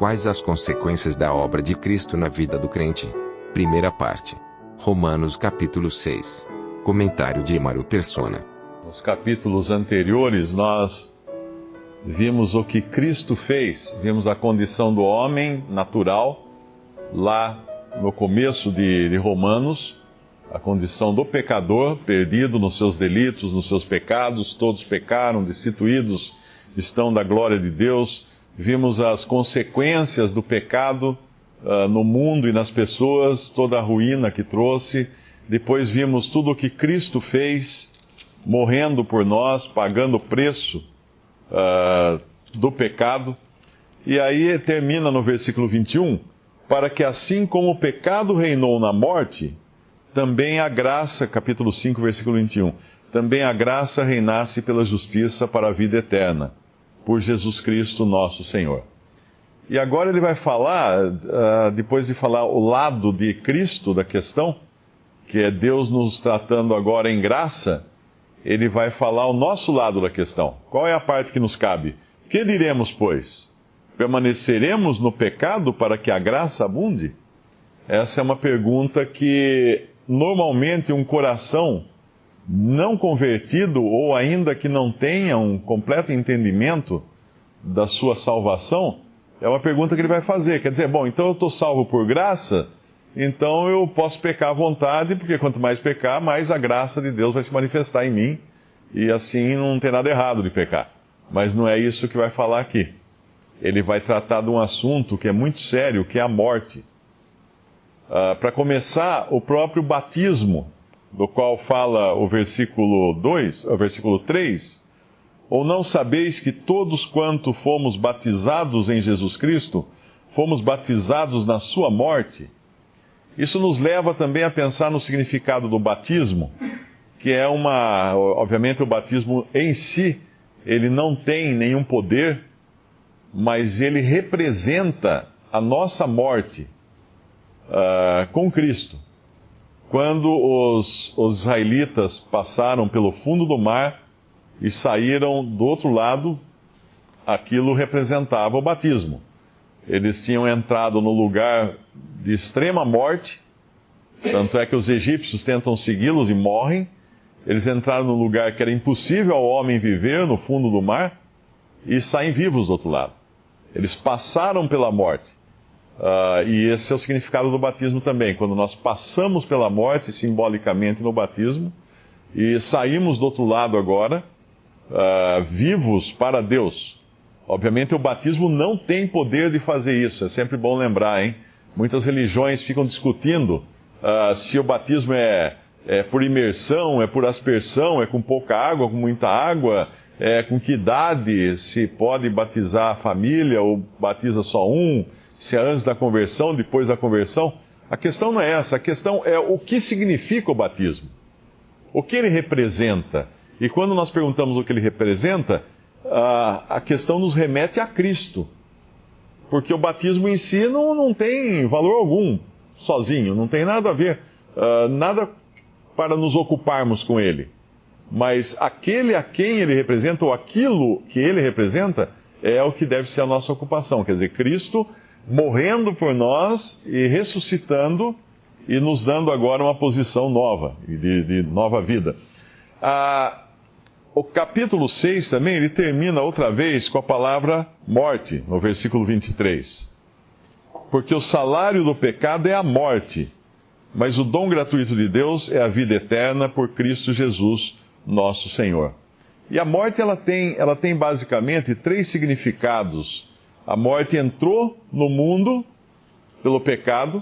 Quais as consequências da obra de Cristo na vida do crente? Primeira parte. Romanos capítulo 6. Comentário de Mário Persona. Nos capítulos anteriores nós vimos o que Cristo fez, vimos a condição do homem natural, lá no começo de Romanos, a condição do pecador, perdido nos seus delitos, nos seus pecados, todos pecaram, destituídos estão da glória de Deus. Vimos as consequências do pecado no mundo e nas pessoas, toda a ruína que trouxe. Depois vimos tudo o que Cristo fez, morrendo por nós, pagando o preço do pecado. E aí termina no versículo 21, para que assim como o pecado reinou na morte, também a graça, capítulo 5, versículo 21, também a graça reinasse pela justiça para a vida eterna, por Jesus Cristo nosso Senhor. E agora ele vai falar, depois de falar o lado de Cristo da questão, que é Deus nos tratando agora em graça, ele vai falar o nosso lado da questão. Qual é a parte que nos cabe? Que diremos, pois? Permaneceremos no pecado para que a graça abunde? Essa é uma pergunta que normalmente um coração não convertido, ou ainda que não tenha um completo entendimento da sua salvação, é uma pergunta que ele vai fazer. Quer dizer, bom, então eu estou salvo por graça, então eu posso pecar à vontade, porque quanto mais pecar, mais a graça de Deus vai se manifestar em mim, e assim não tem nada errado de pecar. Mas não é isso que vai falar aqui. Ele vai tratar de um assunto que é muito sério, que é a morte. Para começar, o próprio batismo, do qual fala o versículo 2, o versículo 3, ou não sabeis que todos quanto fomos batizados em Jesus Cristo, fomos batizados na sua morte? Isso nos leva também a pensar no significado do batismo, que é obviamente o batismo em si, ele não tem nenhum poder, mas ele representa a nossa morte com Cristo. Quando os israelitas passaram pelo fundo do mar e saíram do outro lado, aquilo representava o batismo. Eles tinham entrado no lugar de extrema morte, tanto é que os egípcios tentam segui-los e morrem. Eles entraram num lugar que era impossível ao homem viver, no fundo do mar, e saem vivos do outro lado. Eles passaram pela morte. E esse é o significado do batismo também. Quando nós passamos pela morte, simbolicamente no batismo, e saímos do outro lado agora, vivos para Deus. Obviamente o batismo não tem poder de fazer isso, é sempre bom lembrar, hein? Muitas religiões ficam discutindo se o batismo é por imersão, é por aspersão, é com pouca água, com muita água, com que idade se pode batizar a família ou batiza só um, se é antes da conversão, depois da conversão. A questão não é essa, a questão é o que significa o batismo. O que ele representa. E quando nós perguntamos o que ele representa, a questão nos remete a Cristo. Porque o batismo em si não tem valor algum, sozinho, não tem nada a ver, nada para nos ocuparmos com ele. Mas aquele a quem ele representa, ou aquilo que ele representa, é o que deve ser a nossa ocupação. Quer dizer, Cristo morrendo por nós e ressuscitando e nos dando agora uma posição nova, de nova vida. O capítulo 6 também, ele termina outra vez com a palavra morte, no versículo 23. Porque o salário do pecado é a morte, mas o dom gratuito de Deus é a vida eterna por Cristo Jesus, nosso Senhor. E a morte, ela tem basicamente três significados. A morte entrou no mundo pelo pecado.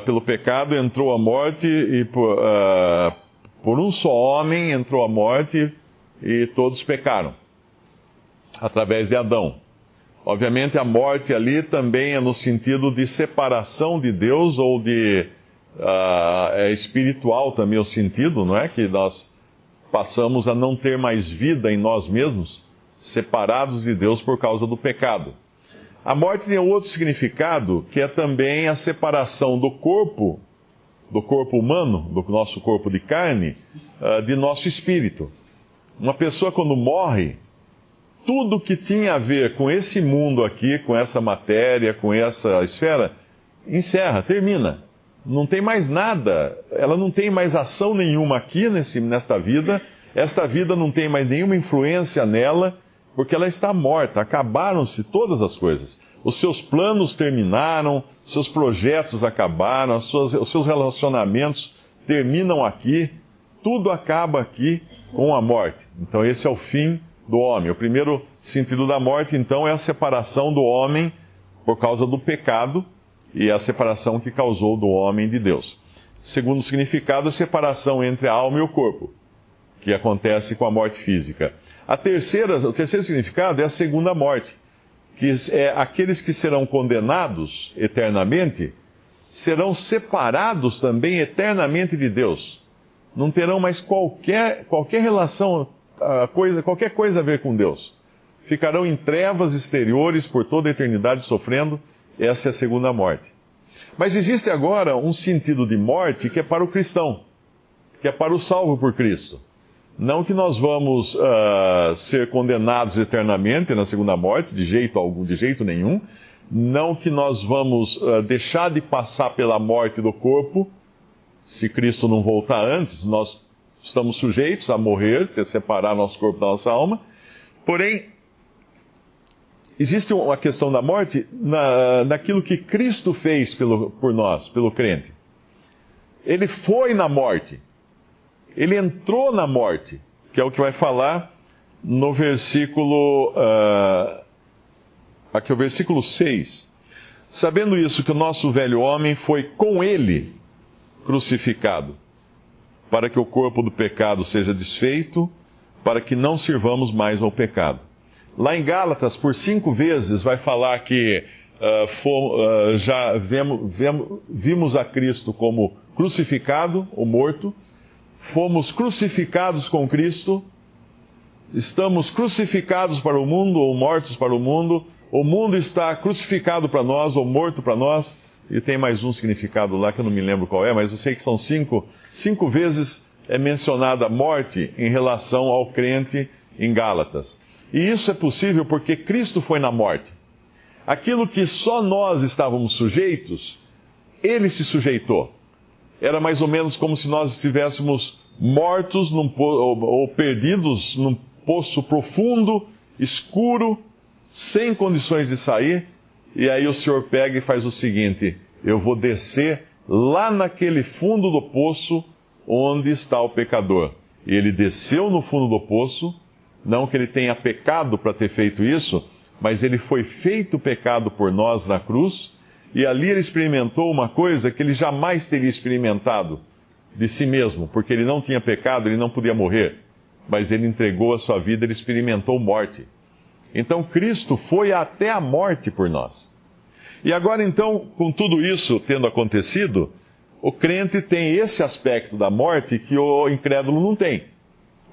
Pelo pecado entrou a morte e por um só homem entrou a morte e todos pecaram, através de Adão. Obviamente a morte ali também é no sentido de separação de Deus, ou é espiritual também o sentido, não é? Que nós passamos a não ter mais vida em nós mesmos, separados de Deus por causa do pecado. A morte tem outro significado, que é também a separação do corpo humano, do nosso corpo de carne, de nosso espírito. Uma pessoa quando morre, tudo que tinha a ver com esse mundo aqui, com essa matéria, com essa esfera, encerra, termina. Não tem mais nada, ela não tem mais ação nenhuma aqui nesta vida, esta vida não tem mais nenhuma influência nela, porque ela está morta, acabaram-se todas as coisas. Os seus planos terminaram, seus projetos acabaram, os seus relacionamentos terminam aqui, tudo acaba aqui com a morte. Então esse é o fim do homem. O primeiro sentido da morte, então, é a separação do homem por causa do pecado e a separação que causou do homem de Deus. Segundo significado, a separação entre a alma e o corpo, que acontece com a morte física. O terceiro significado é a segunda morte, que é aqueles que serão condenados eternamente, serão separados também eternamente de Deus. Não terão mais qualquer relação, qualquer coisa a ver com Deus. Ficarão em trevas exteriores por toda a eternidade sofrendo. Essa é a segunda morte. Mas existe agora um sentido de morte que é para o cristão, que é para o salvo por Cristo. Não que nós vamos ser condenados eternamente na segunda morte, de jeito nenhum. Não que nós vamos deixar de passar pela morte do corpo. Se Cristo não voltar antes, nós estamos sujeitos a morrer, separar nosso corpo da nossa alma. Porém, existe uma questão da morte naquilo que Cristo fez por nós, pelo crente. Ele foi na morte. Ele entrou na morte, que é o que vai falar no versículo... aqui é o versículo 6. Sabendo isso, que o nosso velho homem foi com ele crucificado, para que o corpo do pecado seja desfeito, para que não sirvamos mais ao pecado. Lá em Gálatas, por 5 vezes, vai falar que já vimos a Cristo como crucificado, ou morto, fomos crucificados com Cristo, estamos crucificados para o mundo, ou mortos para o mundo está crucificado para nós, ou morto para nós, e tem mais um significado lá que eu não me lembro qual é, mas eu sei que são 5 vezes é mencionada a morte em relação ao crente em Gálatas. E isso é possível porque Cristo foi na morte. Aquilo que só nós estávamos sujeitos, Ele se sujeitou. Era mais ou menos como se nós estivéssemos mortos ou perdidos num poço profundo, escuro, sem condições de sair. E aí o Senhor pega e faz o seguinte: eu vou descer lá naquele fundo do poço onde está o pecador. E ele desceu no fundo do poço, não que ele tenha pecado para ter feito isso, mas ele foi feito pecado por nós na cruz, e ali ele experimentou uma coisa que ele jamais teria experimentado de si mesmo, porque ele não tinha pecado, ele não podia morrer, mas ele entregou a sua vida, ele experimentou morte. Então Cristo foi até a morte por nós. E agora então, com tudo isso tendo acontecido, o crente tem esse aspecto da morte que o incrédulo não tem.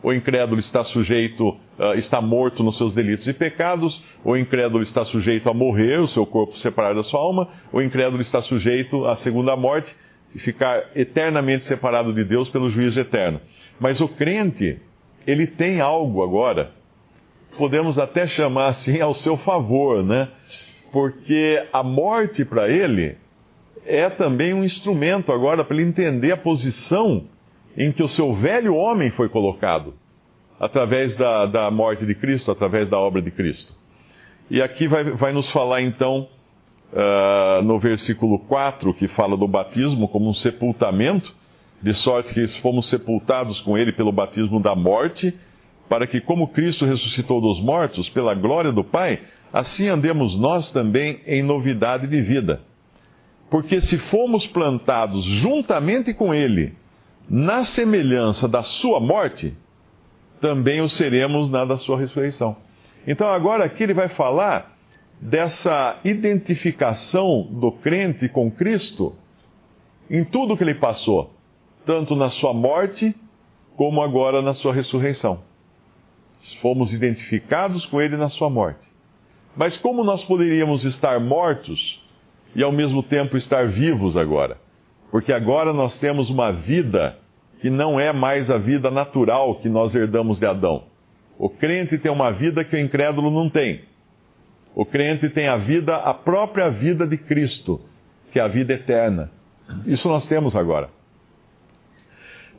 O incrédulo está sujeito, está morto nos seus delitos e pecados, o incrédulo está sujeito a morrer, o seu corpo separado da sua alma, o incrédulo está sujeito à segunda morte e ficar eternamente separado de Deus pelo juízo eterno. Mas o crente, ele tem algo agora, podemos até chamar assim ao seu favor, né? Porque a morte para ele é também um instrumento agora para ele entender a posição em que o seu velho homem foi colocado, através da morte de Cristo, através da obra de Cristo. E aqui vai nos falar então, no versículo 4, que fala do batismo como um sepultamento, de sorte que fomos sepultados com ele pelo batismo da morte, para que, como Cristo ressuscitou dos mortos, pela glória do Pai, assim andemos nós também em novidade de vida. Porque se fomos plantados juntamente com ele, na semelhança da sua morte, também o seremos na da sua ressurreição. Então agora aqui ele vai falar dessa identificação do crente com Cristo em tudo que ele passou, tanto na sua morte como agora na sua ressurreição. Fomos identificados com ele na sua morte. Mas como nós poderíamos estar mortos e ao mesmo tempo estar vivos agora? Porque agora nós temos uma vida que não é mais a vida natural que nós herdamos de Adão. O crente tem uma vida que o incrédulo não tem. O crente tem a própria vida de Cristo, que é a vida eterna. Isso nós temos agora.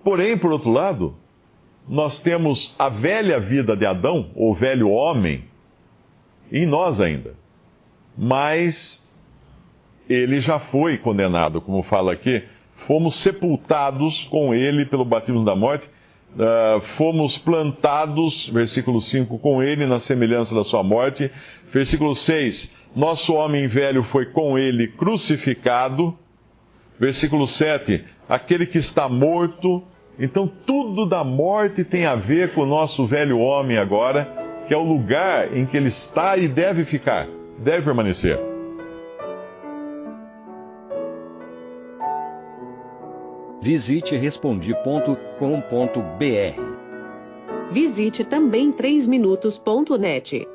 Porém, por outro lado, nós temos a velha vida de Adão, ou velho homem, em nós ainda. Mas ele já foi condenado, como fala aqui. Fomos sepultados com ele pelo batismo da morte. Fomos plantados, versículo 5, com ele na semelhança da sua morte. Versículo 6, nosso homem velho foi com ele crucificado. Versículo 7, aquele que está morto. Então tudo da morte tem a ver com o nosso velho homem agora, que é o lugar em que ele está e deve ficar, deve permanecer. Visite Respondi.com.br. Visite também 3minutos.net.